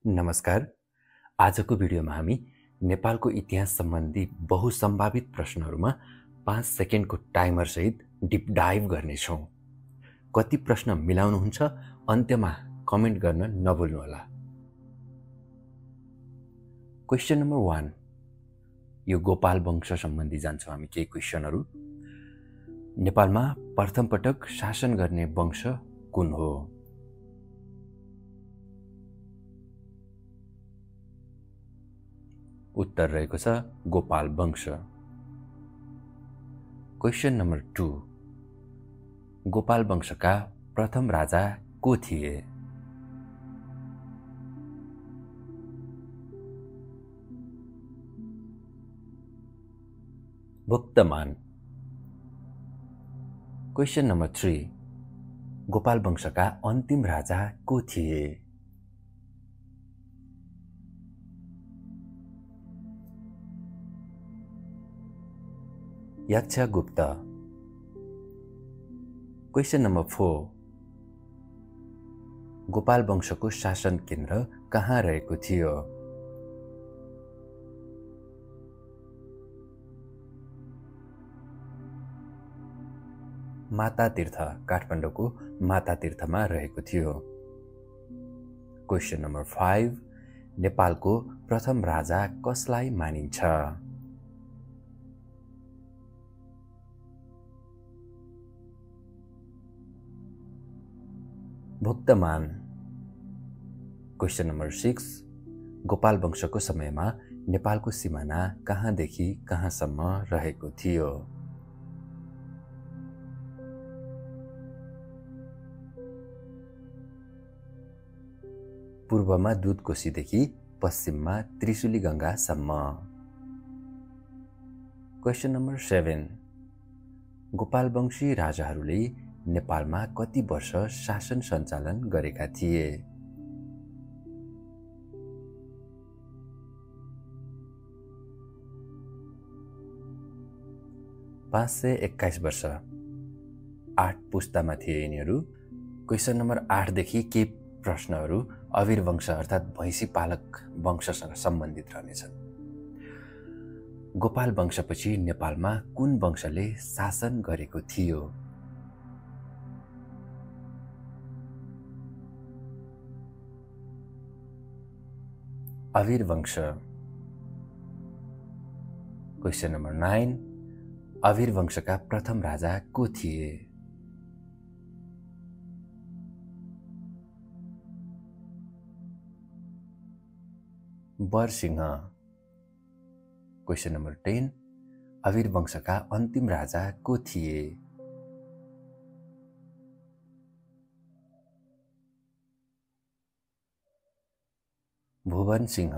नमस्कार। आजको भिडियोमा हामी नेपालको इतिहास सम्बन्धी बहुसम्भावित प्रश्नहरूमा 5 सेकेन्डको टाइमरसहित डिप डाइभ गर्नेछौँ। कति प्रश्न मिलाउनुहुन्छ अन्त्यमा कमेन्ट गर्न नभुल्नुहोला। क्वेसन नम्बर 1, यो गोपाल वंश सम्बन्धी जान्छौँ हामी केही क्वेसनहरू। नेपालमा प्रथम पटक शासन गर्ने वंश कुन हो? उत्तर रहेको छ गोपाल वंश। क्वेसन नम्बर 2, गोपाल वंशका प्रथम राजा को थिए? भुक्तमान। क्वेसन नम्बर 3, गोपाल वंशका अन्तिम राजा को थिए? यक्षगुप्त। क्वेसन नम्बर 4, गोपाल वंशको शासन केन्द्र कहाँ रहेको थियो? मातातीर्थ, काठमाडौँको मातातीर्थमा रहेको थियो। क्वेसन नम्बर 5, नेपालको प्रथम राजा कसलाई मानिन्छ? भुक्तमान। क्वेसन नम्बर 6, गोपाल वंशको समयमा नेपालको सिमाना कहाँदेखि कहाँसम्म रहेको थियो? पूर्वमा दुधकोशीदेखि पश्चिममा त्रिशुली गङ्गासम्म। क्वेसन नम्बर 7, गोपालवंशी राजाहरूले नेपालमा कति वर्ष शासन सञ्चालन गरेका थिए? पाँच सय 21 वर्ष। 8 पुस्तामा थिए यिनीहरू। क्वेसन नम्बर 8 देखि केही प्रश्नहरू अवीर वंश अर्थात् भैँसी पालक वंशसँग सम्बन्धित रहनेछन्। गोपाल वंशपछि नेपालमा कुन वंशले शासन गरेको थियो? अवीर वंश। क्वेसन नम्बर 9, अवीर वंशका प्रथम राजा को थिए? बरसिंह। क्वेसन नम्बर 10, अवीर वंशका अन्तिम राजा को थिए? भुवन सिंह।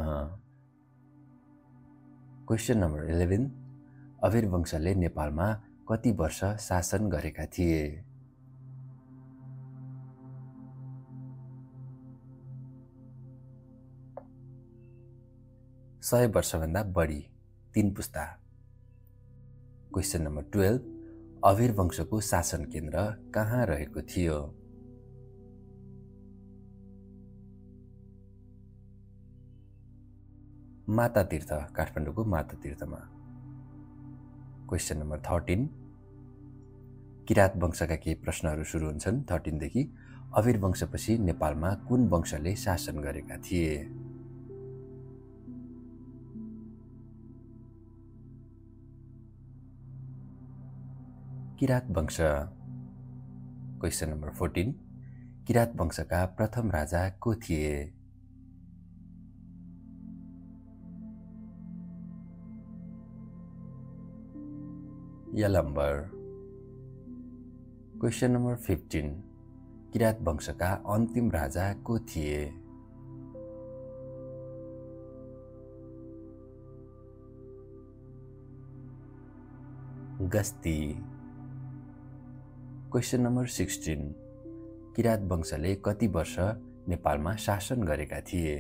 क्वेसन नम्बर 11, अवीर वंशले नेपालमा कति वर्ष शासन गरेका थिए? सय वर्षभन्दा बढी, 3 पुस्ता। क्वेसन नम्बर 12, अवीर वंशको शासन केन्द्र कहाँ रहेको थियो? मातातीर्थ, काठमाडौँको मातातीर्थमा। क्वेसन नम्बर 13, किरात वंशका केही प्रश्नहरू सुरु हुन्छन् 13 देखि। अवीर वंशपछि नेपालमा कुन वंशले शासन गरेका थिए? किरात वंश। क्वेसन नम्बर 14, किरात वंशका प्रथम राजा को थिए? यलम्बर। क्वेसन नम्बर 15, किरात वंशका अन्तिम राजा को थिए? गस्ती। क्वेसन नम्बर 16, किरात वंशले कति वर्ष नेपालमा शासन गरेका थिए?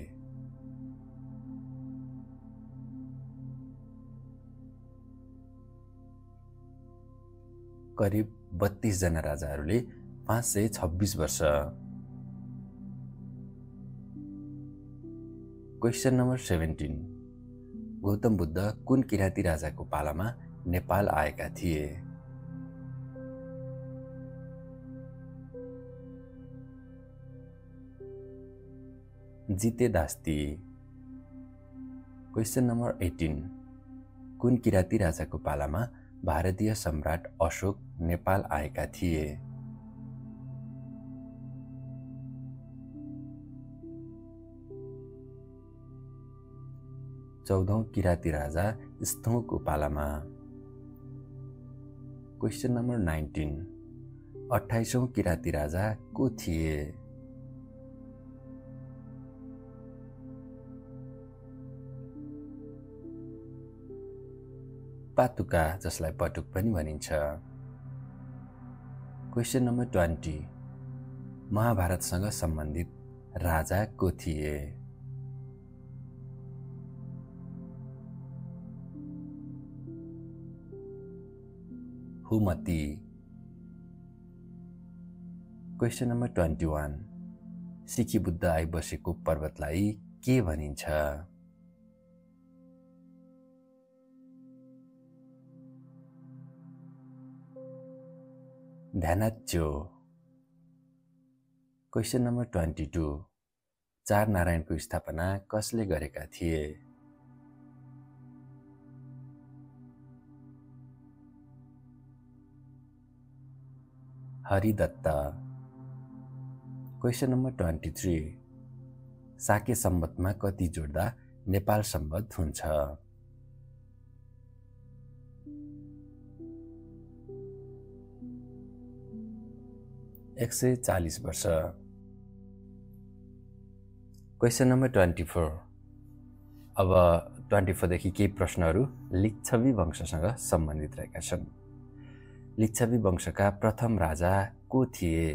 करिब 32 जना राजाहरूले 526 वर्ष। क्वेसन नम्बर 17, गौतम बुद्ध कुन किराँती राजाको पालामा नेपाल आएका थिए? जिते दास्ती। क्वेसन नम्बर 18, कुन किराँती राजाको पालामा भारतीय सम्राट अशोक नेपाल आएका थिए? चौधौं किराँती राजा स्थौको पालामा। क्वेसन नम्बर 19, 28औं किराँती राजा को थिए? पातुका, जसलाई पटुक पनि भनिन्छ। क्वेसन नम्बर 20, महाभारतसँग सम्बन्धित राजा को थिए? हुमती। क्वेसन नम्बर 21, सिकी बुद्ध आइबसेको पर्वतलाई के भनिन्छ? ध्यानाच्यो। क्वेसन नम्बर 22, चार नारायणको स्थापना कसले गरेका थिए? हरिदत्त। क्वेसन नम्बर 23, साके सम्बतमा कति जोड्दा नेपाल सम्बत हुन्छ? 140 वर्ष। क्वेसन नम्बर 24, अब 24 देखि केही प्रश्नहरू लिच्छवी वंशसँग सम्बन्धित रहेका छन्। लिच्छवी वंशका प्रथम राजा को थिए?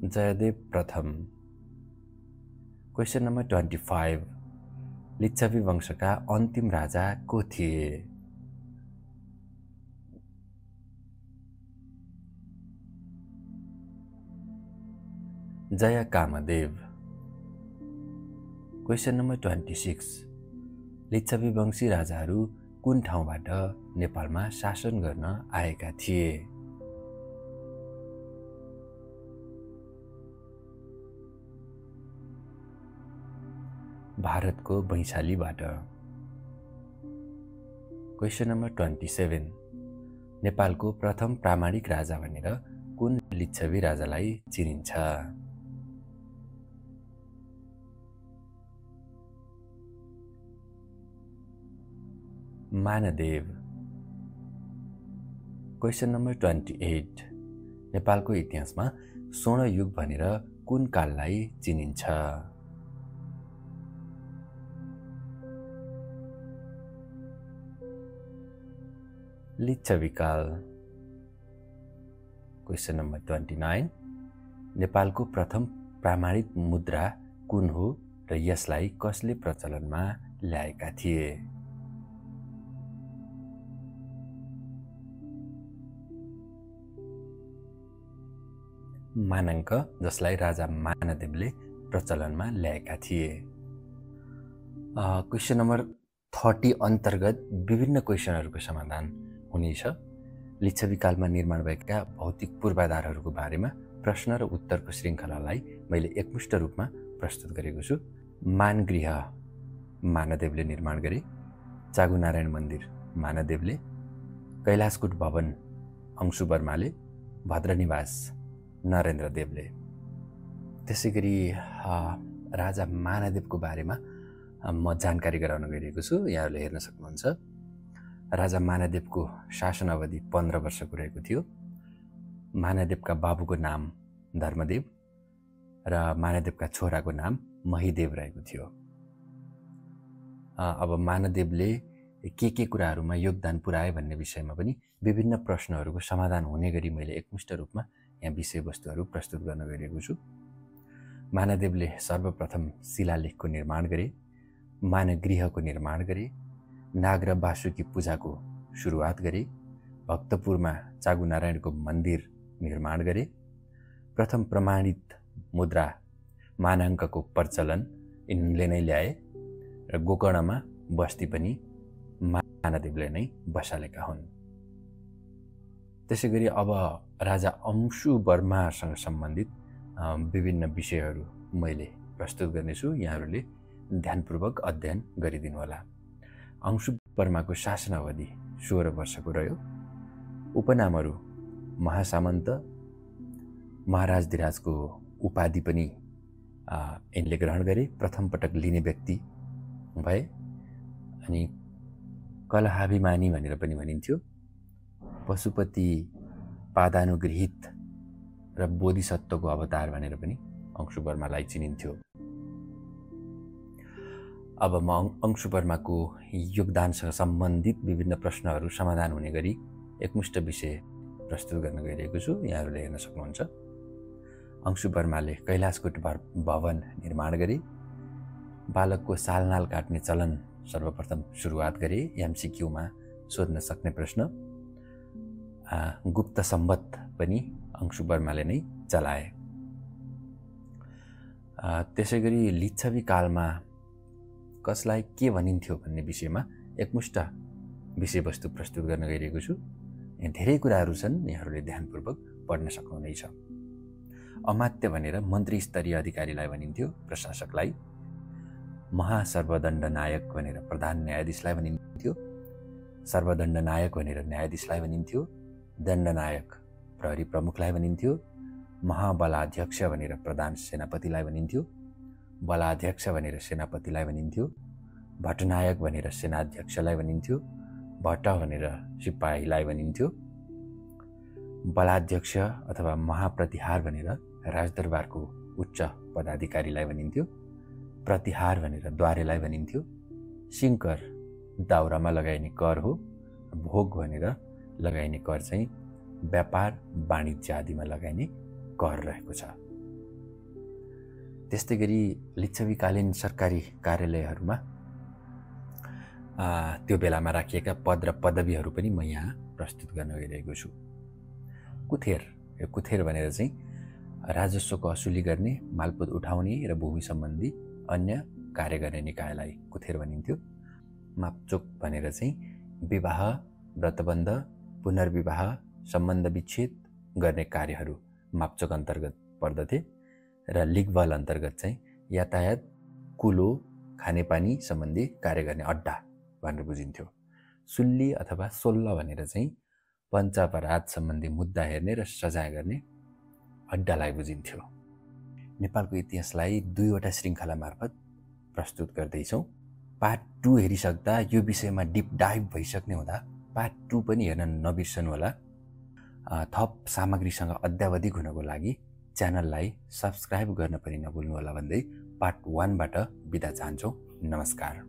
जयदेव प्रथम। क्वेसन नम्बर 25, लिच्छवी वंशका अन्तिम राजा को थिए? जय कामदेव। क्वेसन नम्बर 26, लिच्छवी वंशी राजाहरू कुन ठाउँबाट नेपालमा शासन गर्न आएका थिए? भारतको वैशालीबाट। क्वेसन नम्बर 27, नेपालको प्रथम प्रामाणिक राजा भनेर कुन लिच्छवी राजालाई चिनिन्छ? मानदेव। क्वेसन नम्बर 28, नेपालको इतिहासमा स्वर्ण युग भनेर कुन काललाई चिनिन्छ? लिच्छवी काल। क्वेसन नम्बर 29, नेपालको प्रथम प्रामाणिक मुद्रा कुन हो र यसलाई कसले प्रचलनमा ल्याएका थिए? मानङ्क, जसलाई राजा मानदेवले प्रचलनमा ल्याएका थिए। क्वेसन नम्बर 30 अन्तर्गत विभिन्न क्वेसनहरूको समाधान हुनेछ। लिच्छवी कालमा निर्माण भएका भौतिक पूर्वाधारहरूको बारेमा प्रश्न र उत्तरको श्रृङ्खलालाई मैले एकमुष्ट रूपमा प्रस्तुत गरेको छु। मानगृह मानदेवले निर्माण गरे, चागुनारायण मन्दिर मानदेवले, कैलाशकूट भवन अंशु वर्माले, भद्रनिवास नरेन्द्र देवले। त्यसै गरी राजा मानदेवको बारेमा म जानकारी गराउन गइरहेको छु, यहाँहरूले हेर्न सक्नुहुन्छ। राजा मानदेवको शासन अवधि 15 वर्षको रहेको थियो। मानदेवका बाबुको नाम धर्मदेव र मानदेवका छोराको नाम महिदेव रहेको थियो। अब मानदेवले के कुराहरूमा योगदान पुर्याए भन्ने विषयमा पनि विभिन्न प्रश्नहरूको समाधान हुने गरी मैले एकमुष्ट रूपमा यहाँ विषयवस्तुहरू प्रस्तुत गर्न गइरहेको छु। मानदेवले सर्वप्रथम शिलालेखको निर्माण गरे, मानगृहको निर्माण गरे, नाग र वासुकी पूजाको सुरुवात गरे, भक्तपुरमा चागुनारायणको मन्दिर निर्माण गरे प्रथम प्रमाणित मुद्रा मानाङ्कको प्रचलन यिनले नै ल्याए र गोकर्णमा बस्ती पनि मानदेवले नै बसालेका हुन्। त्यसै गरी अब राजा अंशुवर्मासँग सम्बन्धित विभिन्न विषयहरू मैले प्रस्तुत गर्नेछु, यहाँहरूले ध्यानपूर्वक अध्ययन गरिदिनु होला। अंशुवर्माको शासन अवधि 16 वर्षको रह्यो। उपनामहरू महासामन्त, महाराजधिराजको उपाधि पनि यिनले ग्रहण गरे, प्रथम पटक लिने व्यक्ति भए। अनि कलहाभिमानी भनेर पनि भनिन्थ्यो। पशुपति पादानुगृहित र बोधिसत्वको अवतार भनेर पनि अंशुवर्मालाई चिनिन्थ्यो। अब म अंशुवर्माको योगदानसँग सम्बन्धित विभिन्न प्रश्नहरू समाधान हुने गरी एकमुष्ट विषय प्रस्तुत गर्न गइरहेको छु, यहाँहरूले हेर्न सक्नुहुन्छ। अंशुवर्माले कैलाशकूट भवन निर्माण गरे। बालकको सालनाल काट्ने चलन सर्वप्रथम सुरुवात गरे। एमसीक्यूमा सोध्न सक्ने प्रश्न। गुप्त सम्वत पनि अंशुवर्माले नै चलाए। त्यसै गरी लिच्छवी कालमा कसलाई के भनिन्थ्यो भन्ने विषयमा एकमुष्ट विषयवस्तु प्रस्तुत गर्न गइरहेको छु। यहाँ धेरै कुराहरू छन्, यहाँहरूले ध्यानपूर्वक पढ्न सक्नुहुनेछ। अमात्य भनेर मन्त्री स्तरीय अधिकारीलाई भनिन्थ्यो, प्रशासकलाई। महासर्वदण्ड नायक भनेर प्रधान न्यायाधीशलाई भनिन्थ्यो। सर्वदण्ड नायक भनेर न्यायाधीशलाई भनिन्थ्यो। दण्डनायक प्रहरी प्रमुखलाई भनिन्थ्यो। महाबलाध्यक्ष भनेर प्रधान सेनापतिलाई भनिन्थ्यो। बलाध्यक्ष भनेर सेनापतिलाई भनिन्थ्यो। भटनायक भनेर सेनाध्यक्षलाई भनिन्थ्यो। भट्ट भनेर सिपाहीलाई भनिन्थ्यो। बलाध्यक्ष अथवा महाप्रतिहार भनेर राजदरबारको उच्च पदाधिकारीलाई भनिन्थ्यो। प्रतिहार भनेर द्वारेलाई भनिन्थ्यो। सिंकर दाउरामा लगाइने कर हो। भोग भनेर लगाइने कर चाहिँ व्यापार वाणिज्य आदिमा लगाइने कर रहेको छ। त्यस्तै गरी लिच्छवीकालीन सरकारी कार्यालयहरूमा त्यो बेलामा राखिएका पद र पदवीहरू पनि म यहाँ प्रस्तुत गर्न गइरहेको छु। कुथेर, यो कुथेर भनेर चाहिँ राजस्वको असुली गर्ने, मालपोत उठाउने र भूमि सम्बन्धी अन्य कार्य गर्ने निकायलाई कुथेर भनिन्थ्यो। मापचोक भनेर चाहिँ विवाह, व्रतबन्ध, पुनर्विवाह, सम्बन्ध विच्छेद गर्ने कार्यहरू मापचोक अन्तर्गत पर्दथे। र लिगबल अन्तर्गत चाहिँ यातायात, कुलो, खानेपानी सम्बन्धी कार्य गर्ने अड्डा भनेर बुझिन्थ्यो। सुल्ली अथवा सोल्ल भनेर चाहिँ पञ्चापराध सम्बन्धी मुद्दा हेर्ने र सजाय गर्ने अड्डालाई बुझिन्थ्यो। नेपालको इतिहासलाई 2वटा श्रृङ्खला मार्फत प्रस्तुत गर्दैछौँ। पार्ट 2 हेरिसक्दा यो विषयमा डिप डाइभ भइसक्ने हुँदा पार्ट 2 पनि हेर्न नबिर्सनु होला। थप सामग्रीसँग अद्यावधिक हुनको लागि च्यानललाई सब्सक्राइब गर्न पनि नभुल्नु होला भन्दै पार्ट 1 बाट बिदा चाहन्छौँ। नमस्कार।